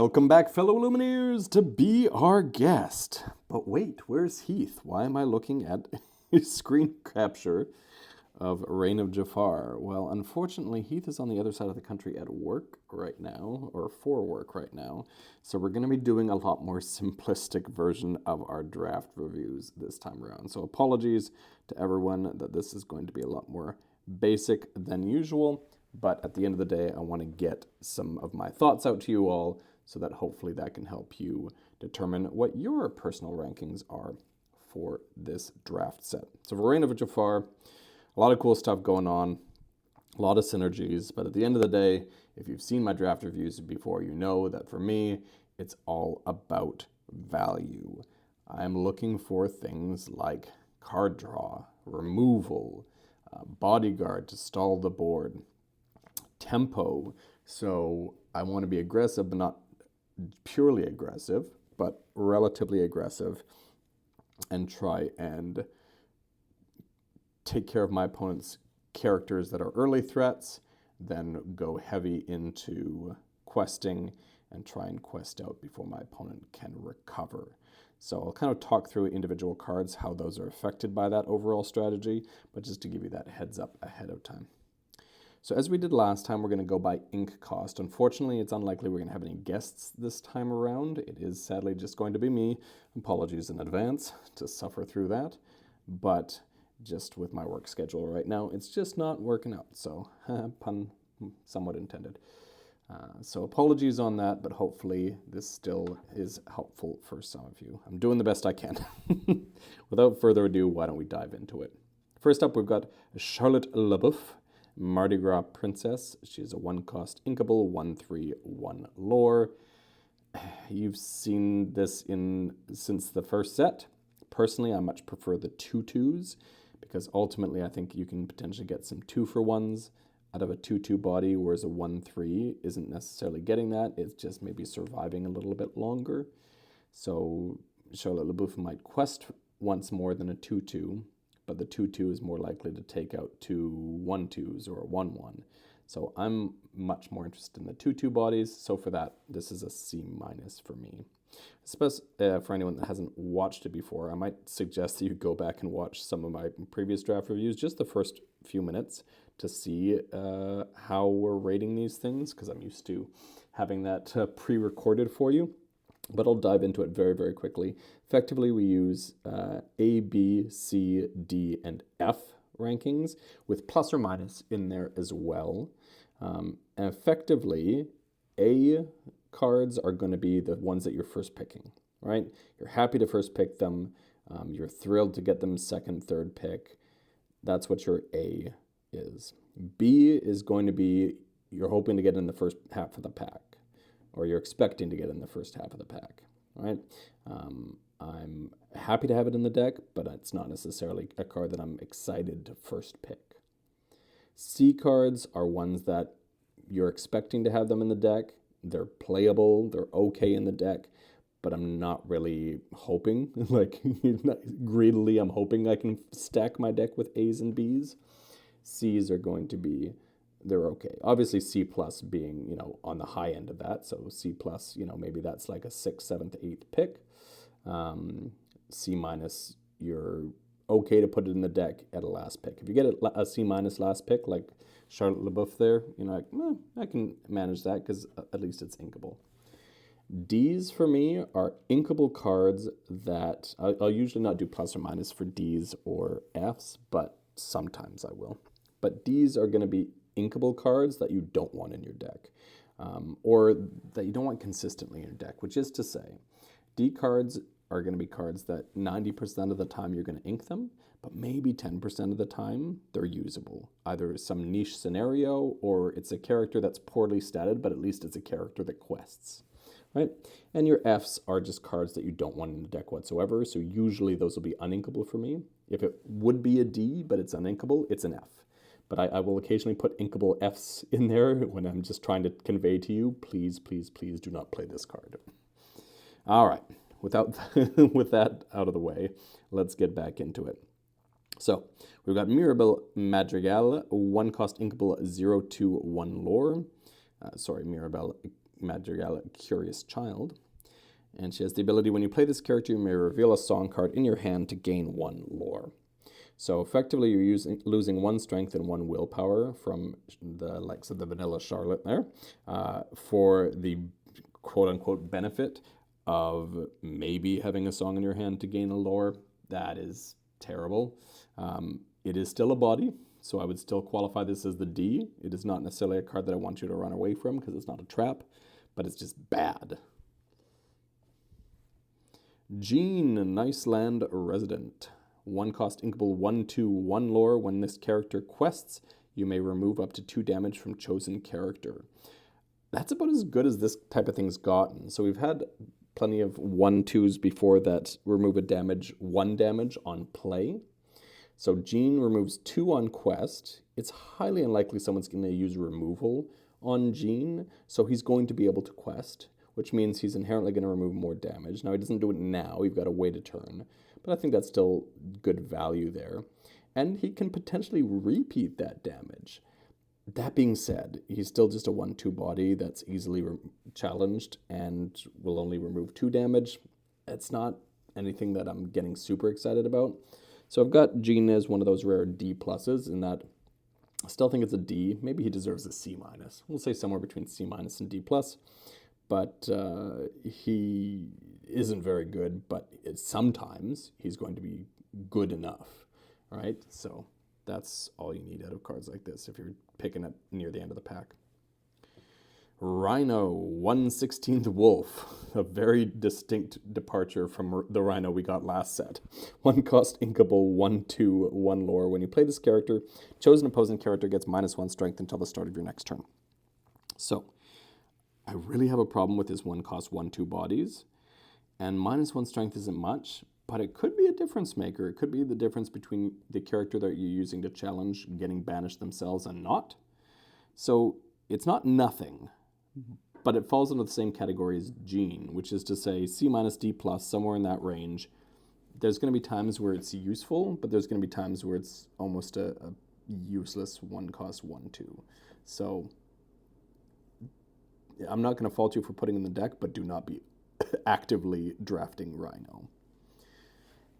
Welcome back, fellow Illumineers, to be our guest. But wait, where's Heath? Why am I looking at a screen capture of Reign of Jafar? Well, unfortunately, Heath is on the other side of the country at work right now, or for work right now. So we're going to be doing a lot more simplistic version of our draft reviews this time around. So apologies to everyone that this is going to be a lot more basic than usual. But at the end of the day, I want to get some of my thoughts out to you all so that hopefully that can help you determine what your personal rankings are for this draft set. So for Reign of Jafar, a lot of cool stuff going on, a lot of synergies, but at the end of the day, if you've seen my draft reviews before, you know that for me, it's all about value. I'm looking for things like card draw, removal, bodyguard to stall the board, tempo. So I want to be aggressive, but not purely aggressive, but relatively aggressive, and try and take care of my opponent's characters that are early threats, then go heavy into questing and try and quest out before my opponent can recover. So I'll kind of talk through individual cards, how those are affected by that overall strategy, but just to give you that heads up ahead of time. So as we did last time, we're going to go by ink cost. Unfortunately, it's unlikely we're going to have any guests this time around. It is sadly just going to be me. Apologies in advance to suffer through that. But just with my work schedule right now, it's just not working out. So pun somewhat intended. So apologies on that, but hopefully this still is helpful for some of you. I'm doing the best I can. Without further ado, why don't we dive into it? First up, we've got Charlotte LaBeouf, Mardi Gras Princess. She's a 1-cost inkable, 1/3/1 lore. You've seen this since the first set. Personally, I much prefer the 2/2s because ultimately I think you can potentially get some 2-for-1s out of a 2/2 body, whereas a 1/3 isn't necessarily getting that. It's just maybe surviving a little bit longer. So Charlotte LaBeouf might quest once more than a 2/2. But the 2/2 is more likely to take out 2 1/2s or a 1/1. So I'm much more interested in the 2/2 bodies. So for that, this is a C- for me. Especially for anyone that hasn't watched it before, I might suggest that you go back and watch some of my previous draft reviews, just the first few minutes, to see how we're rating these things, because I'm used to having that pre-recorded for you. But I'll dive into it very, very quickly. Effectively, we use A, B, C, D, and F rankings with plus or minus in there as well. And effectively, A cards are going to be the ones that you're first picking, right? You're happy to first pick them. You're thrilled to get them second, third pick. That's what your A is. B is going to be you're hoping to get in the first half of the pack, or you're expecting to get in the first half of the pack, right? I'm happy to have it in the deck, but it's not necessarily a card that I'm excited to first pick. C cards are ones that you're expecting to have them in the deck. They're playable, they're okay in the deck, but I'm not really hoping, like greedily, I'm hoping I can stack my deck with A's and B's. C's are going to be they're okay. Obviously, C plus being, on the high end of that. So C plus, maybe that's like a 6th, 7th, 8th pick. C minus, you're okay to put it in the deck at a last pick. If you get a C minus last pick, like Charlotte LaBeouf there, I can manage that because at least it's inkable. D's for me are inkable cards that I'll usually not do plus or minus for D's or F's, but sometimes I will. But D's are going to be inkable cards that you don't want in your deck, or that you don't want consistently in your deck, which is to say, D cards are going to be cards that 90% of the time you're going to ink them, but maybe 10% of the time they're usable. Either some niche scenario, or it's a character that's poorly statted, but at least it's a character that quests, right? And your Fs are just cards that you don't want in the deck whatsoever, so usually those will be uninkable for me. If it would be a D, but it's uninkable, it's an F. But I will occasionally put inkable Fs in there when I'm just trying to convey to you, please, please, please do not play this card. All right, with that out of the way, let's get back into it. So we've got Mirabel Madrigal, 1-cost inkable 0/1 lore. Mirabel Madrigal, Curious Child. And she has the ability, when you play this character, you may reveal a song card in your hand to gain 1 lore. So effectively, you're losing 1 strength and 1 willpower from the likes of the vanilla Charlotte there for the quote-unquote benefit of maybe having a song in your hand to gain a lore. That is terrible. It is still a body, so I would still qualify this as the D. It is not necessarily a card that I want you to run away from because it's not a trap, but it's just bad. Jean, Niceland Resident. 1 cost inkable 1/2/1 lore. When this character quests, you may remove up to 2 damage from chosen character. That's about as good as this type of thing's gotten. So we've had plenty of 1/2s before that remove 1 damage on play. So Jean removes 2 on quest. It's highly unlikely someone's going to use removal on Jean, so he's going to be able to quest, which means he's inherently going to remove more damage. Now, he doesn't do it now. We've got to wait a turn. But I think that's still good value there. And he can potentially repeat that damage. That being said, he's still just a 1/2 body that's easily challenged and will only remove 2 damage. It's not anything that I'm getting super excited about. So I've got Jean as one of those rare D pluses in that I still think it's a D. Maybe he deserves a C minus. We'll say somewhere between C minus and D plus. But he isn't very good, but sometimes he's going to be good enough, right? So that's all you need out of cards like this if you're picking it near the end of the pack. Rhino, 1/16th Wolf, a very distinct departure from the Rhino we got last set. 1 cost inkable 1/2/1 lore. When you play this character, chosen opposing character gets -1 strength until the start of your next turn. So I really have a problem with his 1 cost 1/2 bodies, and -1 strength isn't much, but it could be a difference maker. It could be the difference between the character that you're using to challenge getting banished themselves and not. So it's not nothing, but it falls into the same category as Jean, which is to say C minus D plus, somewhere in that range. There's going to be times where it's useful, but there's going to be times where it's almost a useless 1 cost 1/2. So I'm not going to fault you for putting in the deck, but do not be actively drafting Rhino.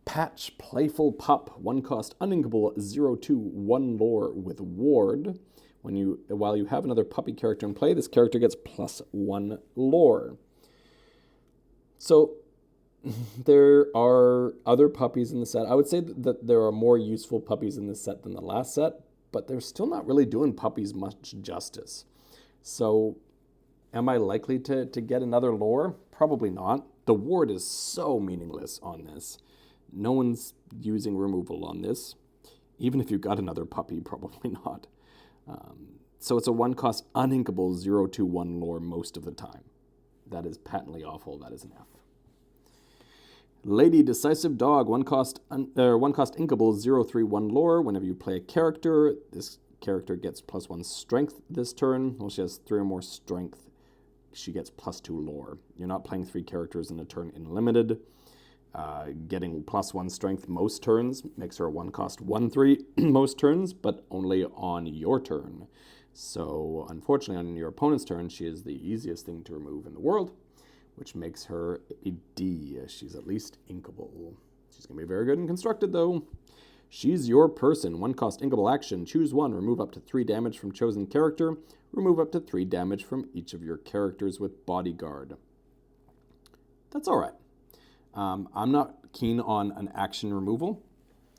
Patch, Playful Pup, 1 cost uninkable 0/2/1 lore with Ward. While you have another puppy character in play, this character gets +1 lore. So there are other puppies in the set. I would say that there are more useful puppies in this set than the last set, but they're still not really doing puppies much justice. So am I likely to get another lore? Probably not. The Ward is so meaningless on this. No one's using removal on this. Even if you got another puppy, probably not. So it's a 1 cost uninkable 0/2/1 lore most of the time. That is patently awful. That is an F. Lady Decisive Dog, 1 cost inkable 0/3/1 lore. Whenever you play a character, this character gets +1 strength this turn. Well, she has 3 or more strength. She gets +2 lore. You're not playing 3 characters in a turn in limited. Getting +1 strength most turns makes her a 1 cost 1/3 most turns, but only on your turn. So unfortunately, on your opponent's turn, she is the easiest thing to remove in the world, which makes her a D. She's at least inkable. She's going to be very good and constructed, though. She's your person. 1 cost inkable action. Choose 1. Remove up to 3 damage from chosen character. Remove up to 3 damage from each of your characters with Bodyguard. That's all right. I'm not keen on an action removal.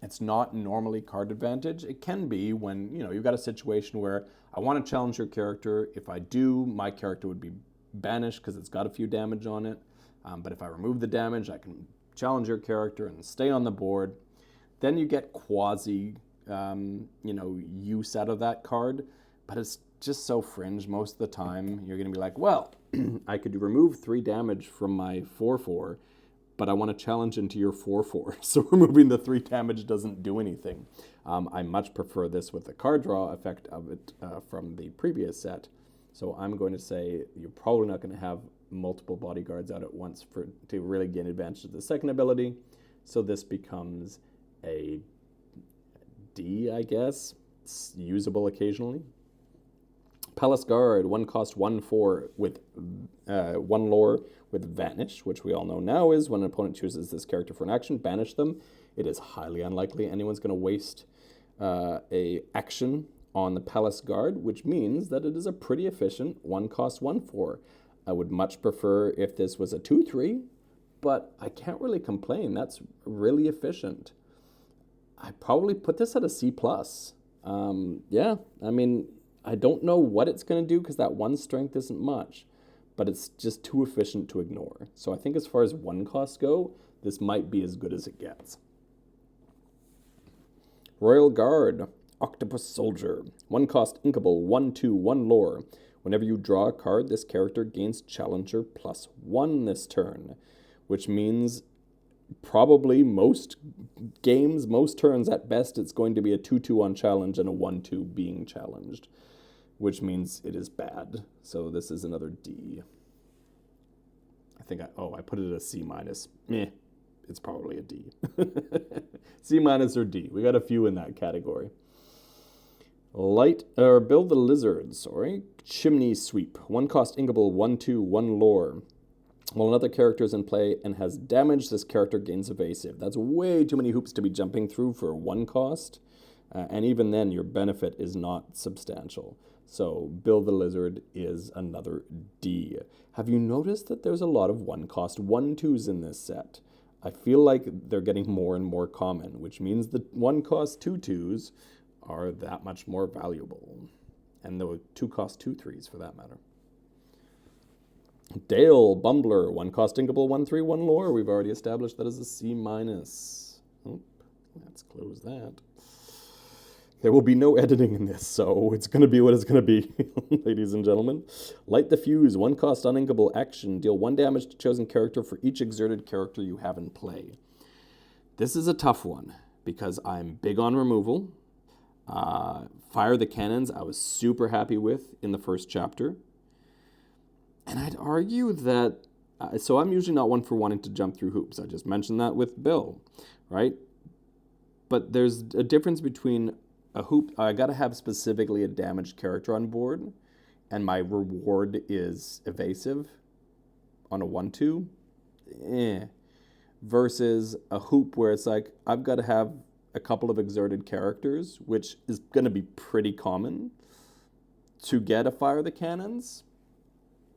It's not normally card advantage. It can be when, you've got a situation where I want to challenge your character. If I do, my character would be banished because it's got a few damage on it. But if I remove the damage, I can challenge your character and stay on the board. Then you get quasi, use out of that card. But it's just so fringe most of the time. You're going to be like, well, I could remove 3 damage from my 4/4, but I want to challenge into your 4/4. So removing the 3 damage doesn't do anything. I much prefer this with the card draw effect of it from the previous set. So I'm going to say you're probably not going to have multiple bodyguards out at once to really gain advantage of the second ability. So this becomes a D, I guess. It's usable occasionally. Palace Guard, 1 cost 1/4 with 1 lore with Vanish, which we all know now is when an opponent chooses this character for an action, banish them. It is highly unlikely anyone's going to waste a action on the Palace Guard, which means that it is a pretty efficient 1 cost 1/4. I would much prefer if this was a 2/3, but I can't really complain. That's really efficient. I probably put this at a C+. Yeah, I mean, I don't know what it's going to do because that 1 strength isn't much, but it's just too efficient to ignore. So I think as far as 1 costs go, this might be as good as it gets. Royal Guard, Octopus Soldier, 1 cost inkable, 1/2, 1 lore. Whenever you draw a card, this character gains Challenger +1 this turn, which means probably most games, most turns at best, it's going to be a 2/2 on challenge and a 1/2 being challenged, which means it is bad. So this is another D. I think I put it at a C-. Meh. It's probably a D. C- or D. We got a few in that category. Build the Lizard, Chimney Sweep. 1 cost inkable, 1/2, 1 lore. While another character is in play and has damage, this character gains evasive. That's way too many hoops to be jumping through for 1 cost. And even then, your benefit is not substantial. So Build the Lizard is another D. Have you noticed that there's a lot of 1 cost 1/2s in this set? I feel like they're getting more and more common, which means the 1 cost 2/2s are that much more valuable. And the 2 cost 2/3s for that matter. Dale, Bumbler, 1 cost inkable, 1/3, 1 lore. We've already established that is a C-. Oh, let's close that. There will be no editing in this, so it's going to be what it's going to be, ladies and gentlemen. Light the Fuse, 1 cost uninkable action. Deal 1 damage to chosen character for each exerted character you have in play. This is a tough one because I'm big on removal. Fire the Cannons, I was super happy with in the first chapter. And I'd argue that, so I'm usually not one for wanting to jump through hoops. I just mentioned that with Bill, right? But there's a difference between a hoop, I got to have specifically a damaged character on board, and my reward is evasive on a 1/2, versus a hoop where it's like, I've got to have a couple of exerted characters, which is going to be pretty common to get a Fire the Cannons.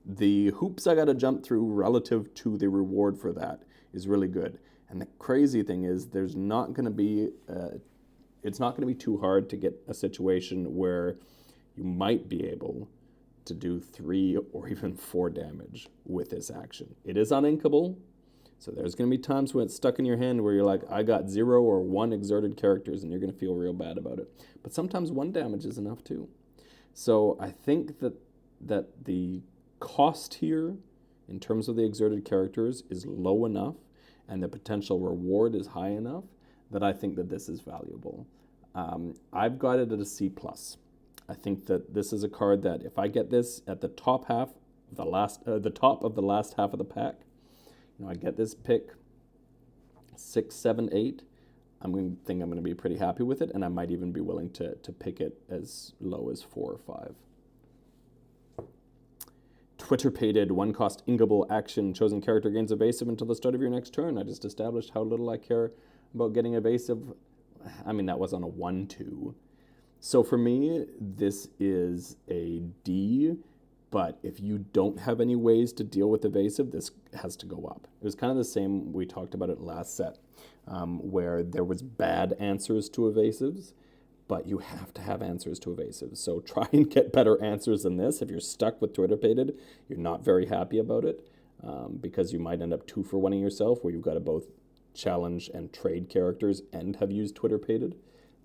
The hoops I got to jump through relative to the reward for that is really good. And the crazy thing is there's not going to be, it's not going to be too hard to get a situation where you might be able to do 3 or even 4 damage with this action. It is uninkable, so there's going to be times when it's stuck in your hand where you're like, I got 0 or 1 exerted characters, and you're going to feel real bad about it. But sometimes 1 damage is enough too. So I think that the cost here, in terms of the exerted characters, is low enough, and the potential reward is high enough that I think that this is valuable. I've got it at a C+. I think that this is a card that if I get this at the top half of the top of the last half of the pack, I get this pick 6, 7, 8. I'm going to be pretty happy with it, and I might even be willing to pick it as low as 4 or 5. Twitter-pated, 1 cost inkable action. Chosen character gains evasive until the start of your next turn. I just established how little I care about getting evasive. I mean, that was on a 1/2. So for me, this is a D, but if you don't have any ways to deal with evasive, this has to go up. It was kind of the same, we talked about it last set, where there was bad answers to evasives, but you have to have answers to evasives. So try and get better answers than this. If you're stuck with Twitter-pated, you're not very happy about it, because you might end up 2 for 1-ing yourself, where you've got to both challenge and trade characters and have used Twitter-pated.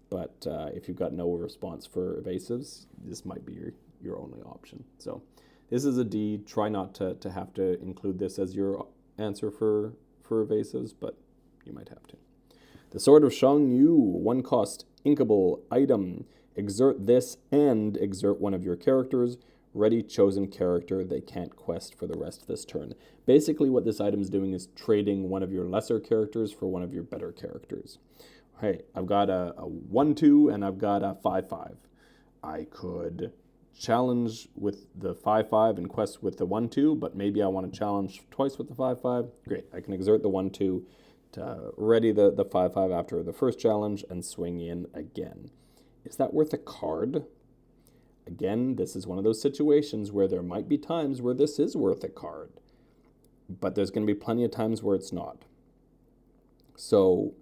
But if you've got no response for evasives, this might be your only option. So this is a D. Try not to have to include this as your answer for evasives, but you might have to. The Sword of Shan-Yu, 1 cost inkable item. Exert this and exert one of your characters. Ready chosen character. They can't quest for the rest of this turn. Basically what this item is doing is trading one of your lesser characters for one of your better characters. Hey, I've got a 1/2 and I've got a 5/5. I could challenge with the 5/5 and quest with the 1/2, but maybe I want to challenge twice with the 5/5. Great, I can exert the 1/2 to ready the 5/5 after the first challenge and swing in again. Is that worth a card? Again, this is one of those situations where there might be times where this is worth a card, but there's going to be plenty of times where it's not. So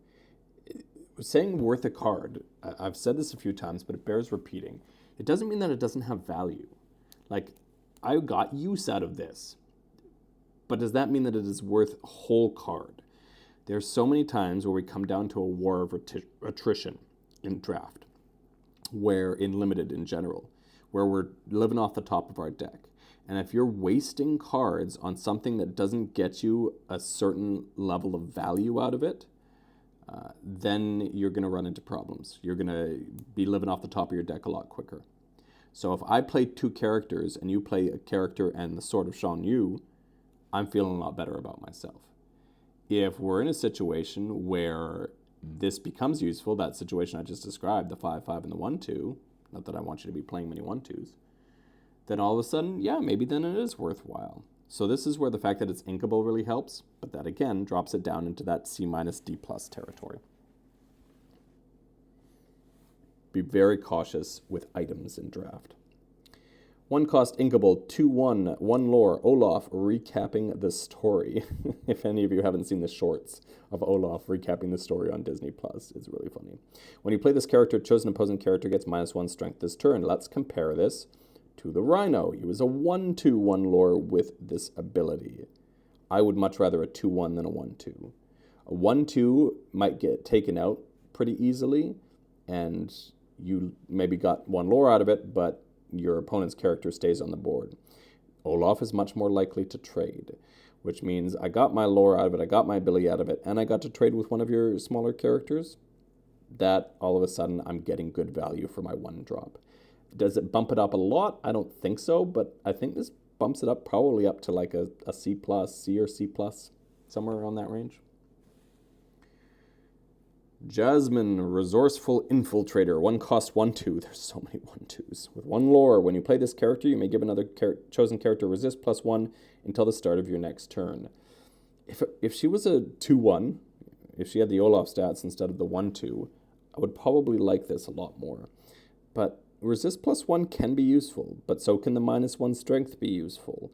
saying worth a card, I've said this a few times, but it bears repeating. It doesn't mean that it doesn't have value. Like, I got use out of this, but does that mean that it is worth a whole card? There's so many times where we come down to a war of attrition in draft, where in limited in general, where we're living off the top of our deck. And if you're wasting cards on something that doesn't get you a certain level of value out of it, then you're going to run into problems. You're going to be living off the top of your deck a lot quicker. So if I play two characters and you play a character and the Sword of Shan-Yu, I'm feeling a lot better about myself. If we're in a situation where this becomes useful, that situation I just described, the 5/5 and the 1/2, not that I want you to be playing many 1/2s, then all of a sudden, yeah, maybe then it is worthwhile. So this is where the fact that it's inkable really helps, but that again drops it down into that C- D+ territory. Be very cautious with items in draft. 1 cost inkable, 2/1, 1 lore, Olaf recapping the story. If any of you haven't seen the shorts of Olaf recapping the story on Disney+, it's really funny. When you play this character, chosen opposing character gets -1 strength this turn. Let's compare this to the Rhino. He was a 1/2/1 lore with this ability. I would much rather a 2/1 than a 1/2. A 1/2 might get taken out pretty easily, and you maybe got 1 lore out of it, but your opponent's character stays on the board. Olaf is much more likely to trade, which means I got my lore out of it, I got my ability out of it, and I got to trade with one of your smaller characters. That, all of a sudden, I'm getting good value for my 1 drop. Does it bump it up a lot? I don't think so, but I think this bumps it up probably up to like a C+, C or C+, somewhere around that range. Jasmine, resourceful infiltrator, 1 cost 1/2. There's so many 1/2s. With 1 lore, when you play this character, you may give another chosen character resist +1 until the start of your next turn. If she was a 2/1, if she had the Olaf stats instead of the 1/2, I would probably like this a lot more. But resist +1 can be useful, but so can the -1 strength be useful.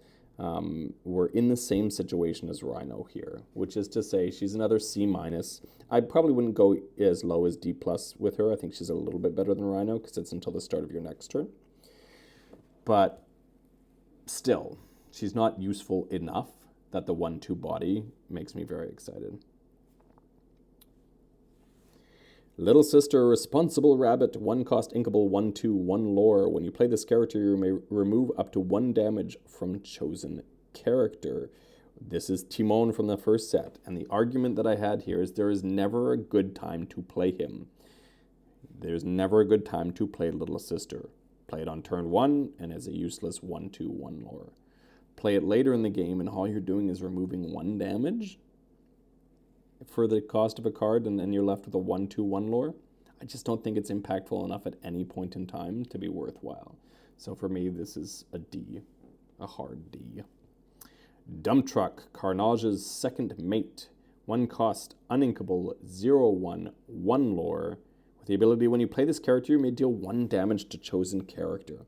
We're in the same situation as Rhino here, which is to say she's another C-. I probably wouldn't go as low as D+ with her. I think she's a little bit better than Rhino because it's until the start of your next turn. But still, she's not useful enough that the 1/2 body makes me very excited. Little Sister, Responsible Rabbit, 1 cost inkable, 1/2, 1 lore. When you play this character, you may remove up to 1 damage from chosen character. This is Timon from the first set, and the argument that I had here is there is never a good time to play him. There's never a good time to play Little Sister. Play it on turn 1, and as a useless 1/2, 1 lore. Play it later in the game, and all you're doing is removing 1 damage for the cost of a card, and then you're left with a 1/2, 1 lore. I just don't think it's impactful enough at any point in time to be worthwhile. So for me, this is a D, a hard D. Dumptruck, Carnage's second mate. 1 cost, uninkable, 0/1, 1 lore. With the ability, when you play this character, you may deal 1 damage to chosen character.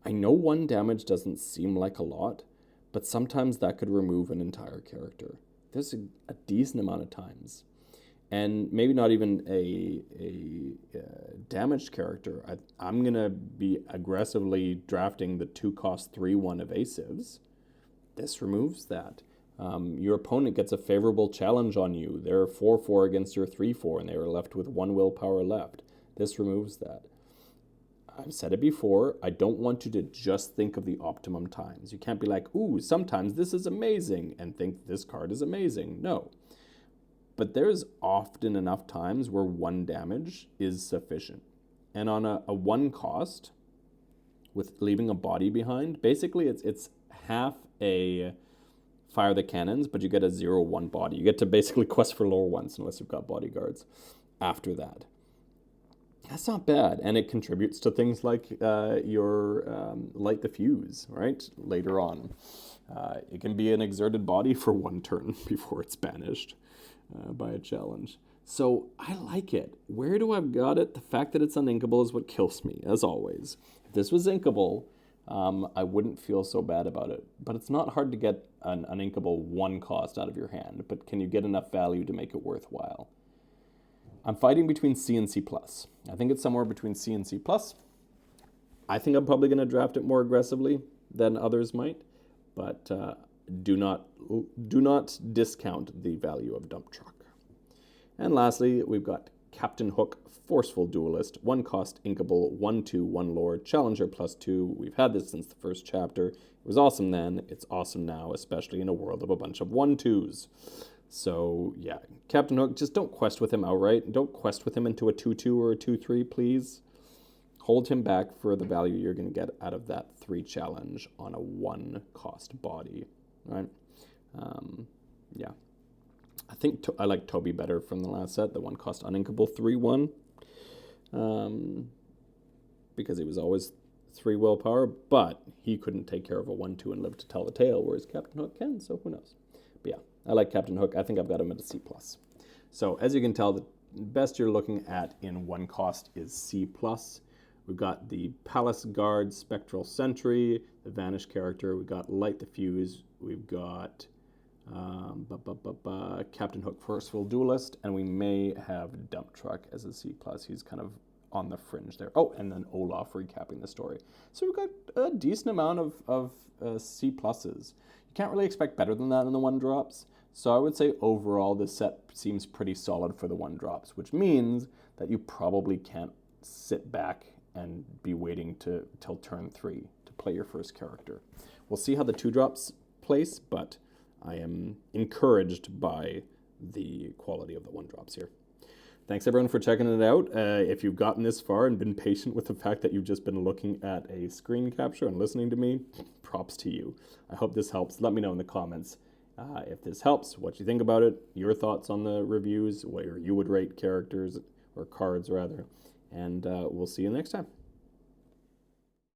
I know 1 damage doesn't seem like a lot, but sometimes that could remove an entire character. There's a decent amount of times. And maybe not even a damaged character. I'm going to be aggressively drafting the 2 cost 3/1 evasives. This removes that. Your opponent gets a favorable challenge on you. They're 4/4 against your 3/4, and they are left with 1 willpower left. This removes that. I've said it before, I don't want you to just think of the optimum times. You can't be like, ooh, sometimes this is amazing, and think this card is amazing. No. But there's often enough times where 1 damage is sufficient. And on a 1 cost, with leaving a body behind, basically it's half a fire the cannons, but you get a 0/1 body. You get to basically quest for lore once, unless you've got bodyguards after that. That's not bad, and it contributes to things like your light the fuse, right? Later on. It can be an exerted body for one turn before it's banished by a challenge. So I like it. Where do I've got it? The fact that it's uninkable is what kills me, as always. If this was inkable, I wouldn't feel so bad about it. But it's not hard to get an uninkable 1 cost out of your hand, but can you get enough value to make it worthwhile? I'm fighting between C and C+. I think it's somewhere between C and C+. I think I'm probably going to draft it more aggressively than others might, but do not discount the value of Dumptruck. And lastly, we've got Captain Hook, Forceful Duelist, 1 cost, inkable, 1/2, 1 lore, Challenger +2. We've had this since the first chapter. It was awesome then, it's awesome now, especially in a world of a bunch of 1/2s. So, yeah, Captain Hook, just don't quest with him outright. Don't quest with him into a 2/2 or a 2/3, please. Hold him back for the value you're going to get out of that 3 challenge on a 1 cost body, right? Yeah. I think I like Toby better from the last set, the 1 cost uninkable 3/1, because he was always 3 willpower, but he couldn't take care of a 1/2 and live to tell the tale, whereas Captain Hook can, so who knows. But yeah, I like Captain Hook. I think I've got him at a C+. So as you can tell, the best you're looking at in 1 cost is C+. We've got the Palace Guard, Spectral Sentry, the Vanish character. We've got Light the Fuse. We've got Captain Hook, Forceful Duelist, and we may have Dumptruck as a C+. He's kind of on the fringe there. Oh, and then Olaf recapping the story. So we've got a decent amount of C+. You can't really expect better than that in the 1-drops. So I would say overall this set seems pretty solid for the 1-drops, which means that you probably can't sit back and be waiting till turn 3 to play your first character. We'll see how the 2-drops place, but I am encouraged by the quality of the 1-drops here. Thanks everyone for checking it out. If you've gotten this far and been patient with the fact that you've just been looking at a screen capture and listening to me, props to you. I hope this helps. Let me know in the comments if this helps, what you think about it, your thoughts on the reviews, where you would rate characters, or cards rather, and we'll see you next time.